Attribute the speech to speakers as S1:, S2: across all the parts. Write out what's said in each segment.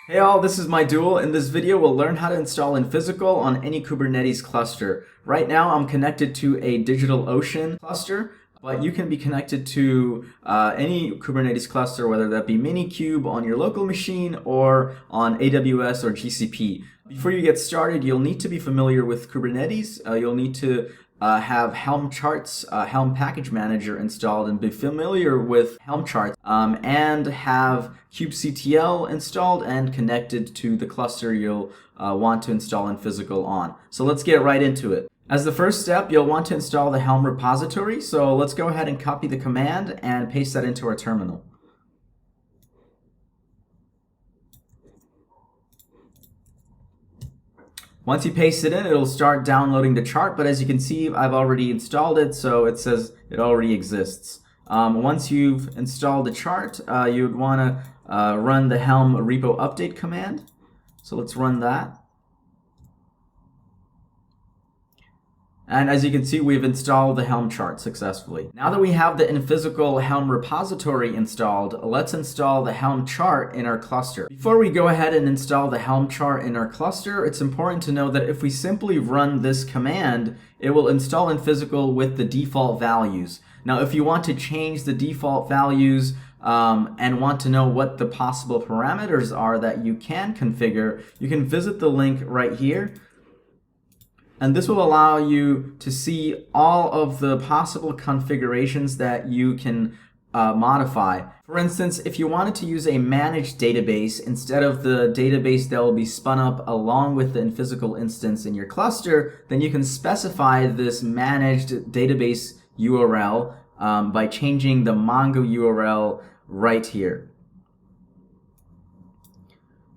S1: Hey all, this is my duel. In this video, we'll learn how to install Infisical on any Kubernetes cluster. Right now, I'm connected to a DigitalOcean cluster, but you can be connected to any Kubernetes cluster, whether that be Minikube on your local machine or on AWS or GCP. Before you get started, you'll need to be familiar with Kubernetes. You'll need to have Helm charts, Helm package manager installed and be familiar with Helm charts and have kubectl installed and connected to the cluster you'll want to install Infisical on. So let's get right into it. As the first step, you'll want to install the Helm repository. So let's go ahead and copy the command and paste that into our terminal. Once you paste it in, it'll start downloading the chart, but as you can see, I've already installed it, so it says it already exists. Once you've installed the chart, you'd want to run the Helm repo update command. So let's run that. And as you can see, we've installed the Helm chart successfully. Now that we have the Infisical Helm repository installed, let's install the Helm chart in our cluster. Before we go ahead and install the Helm chart in our cluster, it's important to know that if we simply run this command, it will install Infisical with the default values. Now, if you want to change the default values and want to know what the possible parameters are that you can configure, you can visit the link right here. And this will allow you to see all of the possible configurations that you can modify. For instance, if you wanted to use a managed database instead of the database that will be spun up along with the Infisical instance in your cluster, then you can specify this managed database URL by changing the Mongo URL right here.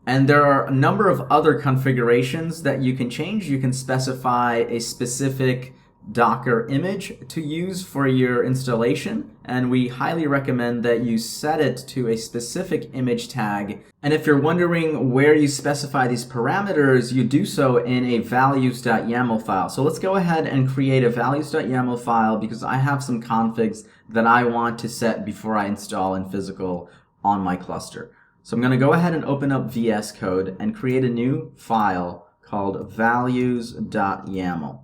S1: And there are a number of other configurations that you can change. You can specify a specific Docker image to use for your installation, and we highly recommend that you set it to a specific image tag. And if you're wondering where you specify these parameters, you do so in a values.yaml file. So let's go ahead and create a values.yaml file because I have some configs that I want to set before I install Infisical on my cluster. So I'm going to go ahead and open up VS Code and create a new file called values.yaml.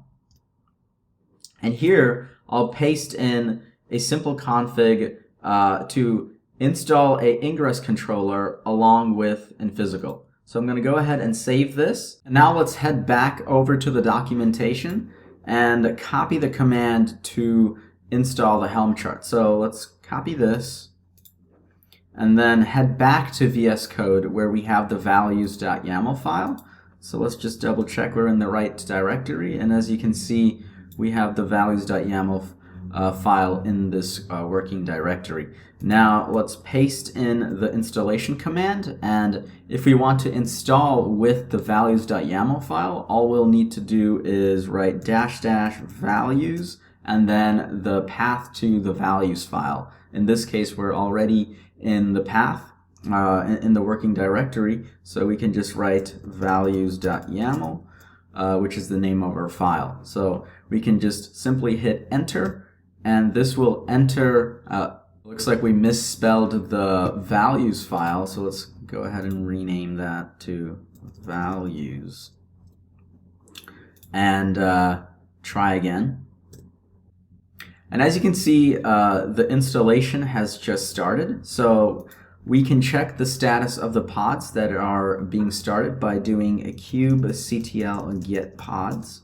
S1: And here I'll paste in a simple config to install a ingress controller along with Infisical. So I'm going to go ahead and save this. And now let's head back over to the documentation and copy the command to install the Helm chart. So let's copy this. And then head back to VS Code where we have the values.yaml file. So let's just double check we're in the right directory. And as you can see, we have the values.yaml file in this working directory. Now let's paste in the installation command. And if we want to install with the values.yaml file, all we'll need to do is write -- values and then the path to the values file. In this case, we're already in the path, in the working directory, so we can just write values.yaml, which is the name of our file. So we can just simply hit enter, and this will enter, looks like we misspelled the values file, so let's go ahead and rename that to values. And try again. And as you can see, the installation has just started. So we can check the status of the pods that are being started by doing a kubectl get pods.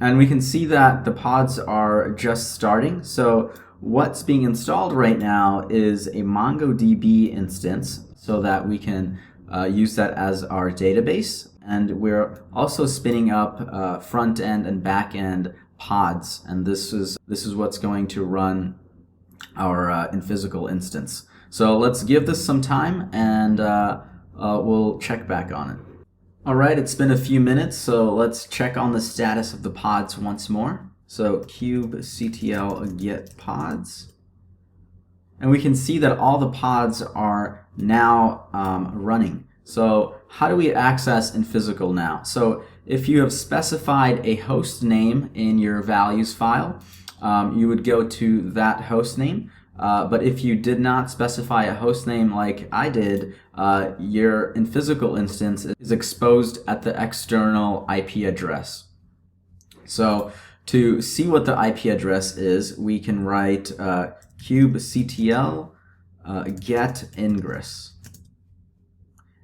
S1: And we can see that the pods are just starting. So what's being installed right now is a MongoDB instance so that we can use that as our database. And we're also spinning up front end and back end pods, and this is what's going to run our Infisical instance. So let's give this some time and we'll check back on it. Alright, it's been a few minutes, so let's check on the status of the pods once more. So kubectl get pods, and we can see that all the pods are now running. So how do we access Infisical now? So if you have specified a host name in your values file, you would go to that host name. But if you did not specify a host name like I did, your Infisical instance is exposed at the external IP address. So to see what the IP address is, we can write kubectl get ingress.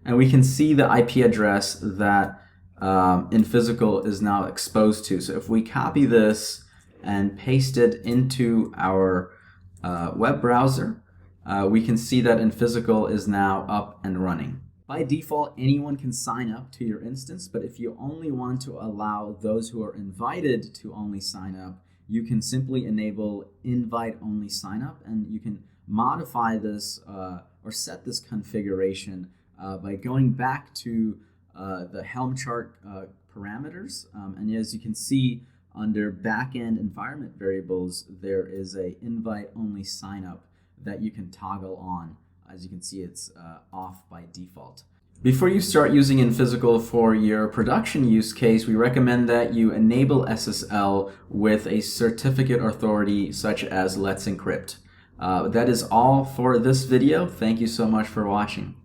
S1: And we can see the IP address that Infisical is now exposed to. So if we copy this and paste it into our web browser, we can see that Infisical is now up and running. By default, anyone can sign up to your instance, but if you only want to allow those who are invited to only sign up, you can simply enable invite-only sign-up, and you can modify this or set this configuration by going back to the Helm chart parameters. And as you can see, under backend environment variables, there is a invite-only sign-up that you can toggle on. As you can see, it's off by default. Before you start using Infisical for your production use case, we recommend that you enable SSL with a certificate authority such as Let's Encrypt. That is all for this video. Thank you so much for watching.